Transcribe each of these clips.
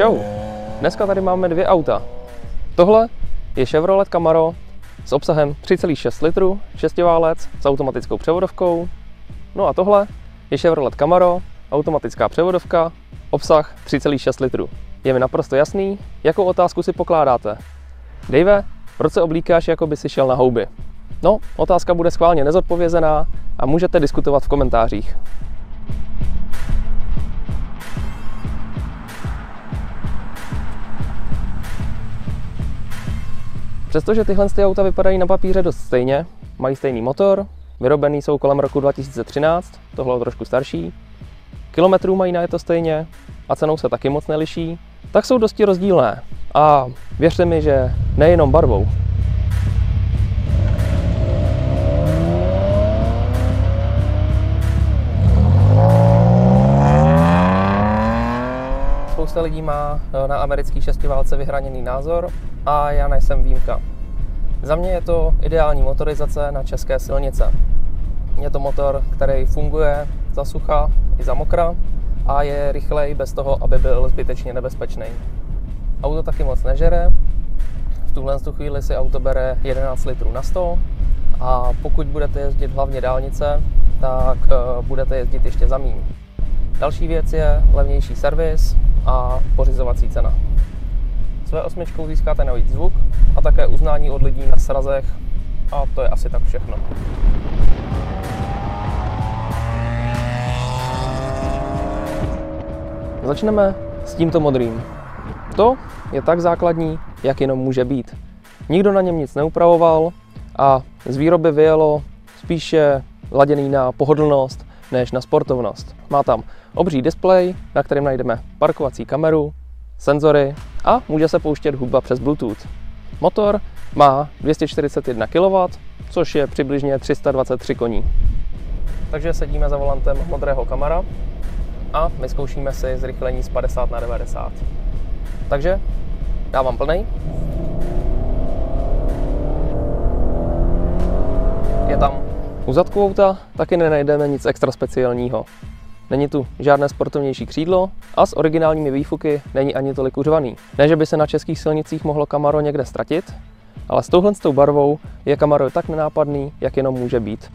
Čau, dneska tady máme dvě auta. Tohle je Chevrolet Camaro s obsahem 3,6 litru, 6válec s automatickou převodovkou. No a tohle je Chevrolet Camaro, automatická převodovka, obsah 3,6 litru. Je mi naprosto jasný, jakou otázku si pokládáte. Dave, proč se oblíkáš, jako by si šel na houby? No, otázka bude schválně nezodpovězená a můžete diskutovat v komentářích. Přestože tyhle auta vypadají na papíře dost stejně, mají stejný motor, vyrobený jsou kolem roku 2013, tohle je trošku starší, kilometrů mají najeto stejně a cenou se taky moc neliší, tak jsou dosti rozdílné. A věřte mi, že nejenom barvou. Spousta lidí má na americký šestiválce vyhraněný názor a já nejsem výjimka. Za mě je to ideální motorizace na české silnice. Je to motor, který funguje za sucha i za mokra a je rychlej bez toho, aby byl zbytečně nebezpečný. Auto taky moc nežere, v tuhle chvíli si auto bere 11 litrů na 100 a pokud budete jezdit hlavně dálnice, tak budete jezdit ještě za míň. Další věc je levnější servis a pořizovací cena. S V8 získáte navíc zvuk a také uznání od lidí na srazech a to je asi tak všechno. Začneme s tímto modrým. To je tak základní, jak jenom může být. Nikdo na něm nic neupravoval a z výroby vyjelo spíše laděný na pohodlnost než na sportovnost. Má tam obří displej, na kterém najdeme parkovací kameru, senzory a může se pouštět hudba přes Bluetooth. Motor má 241 kW, což je přibližně 323 koní. Takže sedíme za volantem modrého Camara a vyzkoušíme si zrychlení z 50 na 90. Takže dávám plnej. Je tam. U zadku auta taky nenajdeme nic extra speciálního. Není tu žádné sportovnější křídlo a s originálními výfuky není ani tolik uřvaný. Ne, že by se na českých silnicích mohlo Camaro někde ztratit, ale s touhle barvou je Camaro tak nenápadný, jak jenom může být.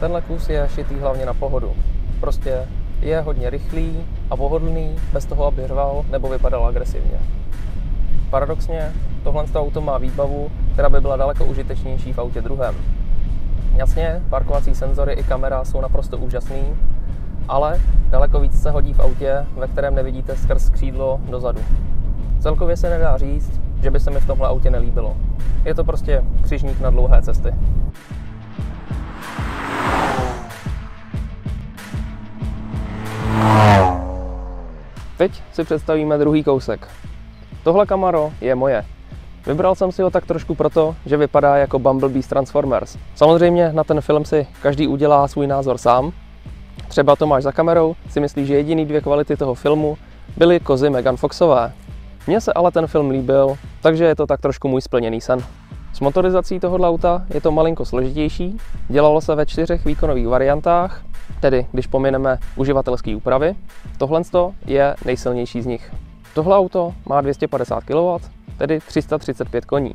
Tenhle kus je šitý hlavně na pohodu. Prostě je hodně rychlý a pohodlný, bez toho, aby řval nebo vypadal agresivně. Paradoxně, tohle auto má výbavu, která by byla daleko užitečnější v autě druhém. Jasně, parkovací senzory i kamera jsou naprosto úžasný, ale daleko víc se hodí v autě, ve kterém nevidíte skrz křídlo dozadu. Celkově se nedá říct, že by se mi v tomhle autě nelíbilo. Je to prostě křižník na dlouhé cesty. Teď si představíme druhý kousek. Tohle Camaro je moje. Vybral jsem si ho tak trošku proto, že vypadá jako Bumblebee z Transformers. Samozřejmě na ten film si každý udělá svůj názor sám. Třeba Tomáš za kamerou si myslí, že jediný dvě kvality toho filmu byly kozy Megan Foxové. Mně se ale ten film líbil, takže je to tak trošku můj splněný sen. S motorizací tohoto auta je to malinko složitější. Dělalo se ve 4 výkonových variantách, tedy když pomineme uživatelské úpravy. Tohle je nejsilnější z nich. Tohle auto má 250 kW, tedy 335 koní.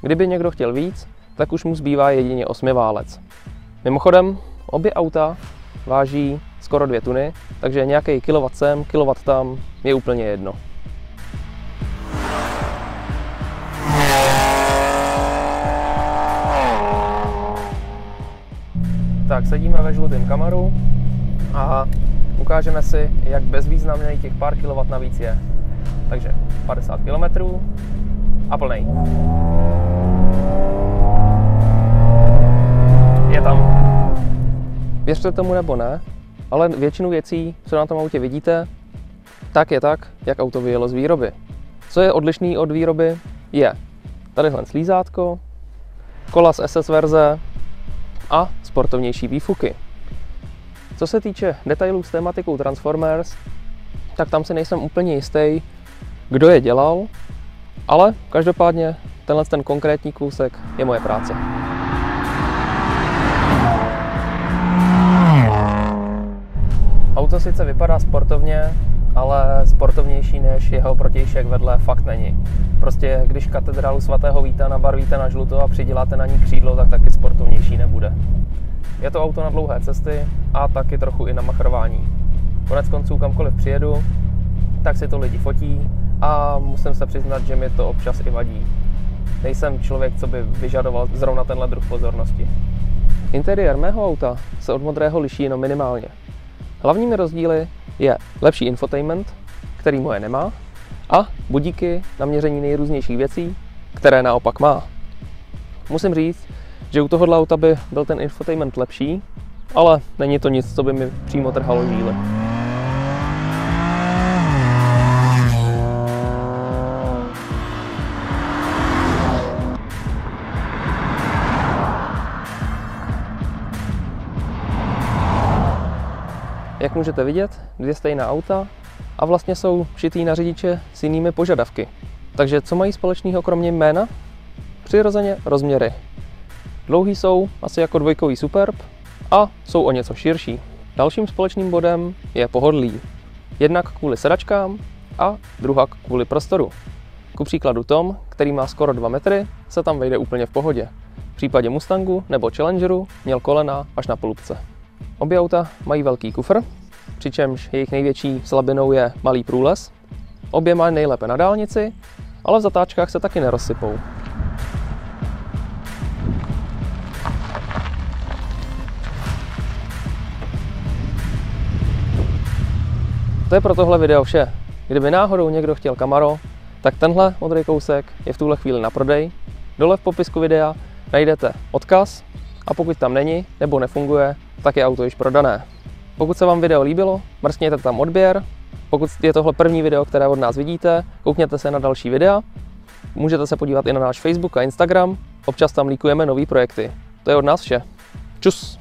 Kdyby někdo chtěl víc, tak už mu zbývá jedině 8válec. Mimochodem, obě auta váží skoro 2 tuny, takže nějaký kilowatt sem, kilowatt tam je úplně jedno. Tak, sedíme ve žlutém Camaru a ukážeme si, jak bezvýznamný těch pár kilowatt navíc je. Takže 50 km a plnej. Je tam. Věřte tomu nebo ne, ale většinu věcí, co na tom autě vidíte, tak je tak, jak auto vyjelo z výroby. Co je odlišný od výroby, je tadyhle slízátko, kola z SS verze a sportovnější výfuky. Co se týče detailů s tématikou Transformers, tak tam si nejsem úplně jistý, kdo je dělal, ale každopádně tenhle konkrétní kousek je moje práce. Auto sice vypadá sportovně, ale sportovnější než jeho protějšek vedle fakt není. Prostě když katedrálu svatého Víta nabarvíte na žluto a přiděláte na ní křídlo, tak taky sportovnější nebude. Je to auto na dlouhé cesty a taky trochu i na machrování. Konec konců kamkoliv přijedu, tak si to lidi fotí a musím se přiznat, že mi to občas i vadí. Nejsem člověk, co by vyžadoval zrovna tenhle druh pozornosti. Interiér mého auta se od modrého liší jenom minimálně. Hlavními rozdíly je lepší infotainment, který moje nemá, a budíky na měření nejrůznějších věcí, které naopak má. Musím říct, že u tohohle auta by byl ten infotainment lepší, ale není to nic, co by mi přímo trhalo žíly. Jak můžete vidět, dvě stejná auta a vlastně jsou šitý na řidiče s jinými požadavky. Takže co mají společného kromě jména? Přirozeně rozměry. Dlouhý jsou asi jako dvojkový Superb a jsou o něco širší. Dalším společným bodem je pohodlí. Jednak kvůli sedačkám a druhá kvůli prostoru. Ku příkladu Tom, který má skoro 2 metry, se tam vejde úplně v pohodě. V případě Mustangu nebo Challengeru měl kolena až na polubce. Obě auta mají velký kufr, přičemž jejich největší slabinou je malý průles. Obě mají nejlépe na dálnici, ale v zatáčkách se taky nerozsypou. To je pro tohle video vše. Kdyby náhodou někdo chtěl Camaro, tak tenhle modrý kousek je v tuhle chvíli na prodej. Dole v popisku videa najdete odkaz a pokud tam není nebo nefunguje, tak je auto již prodané. Pokud se vám video líbilo, mrskněte tam odběr. Pokud je tohle první video, které od nás vidíte, koukněte se na další videa. Můžete se podívat i na náš Facebook a Instagram, občas tam líkujeme nové projekty. To je od nás vše. Čus!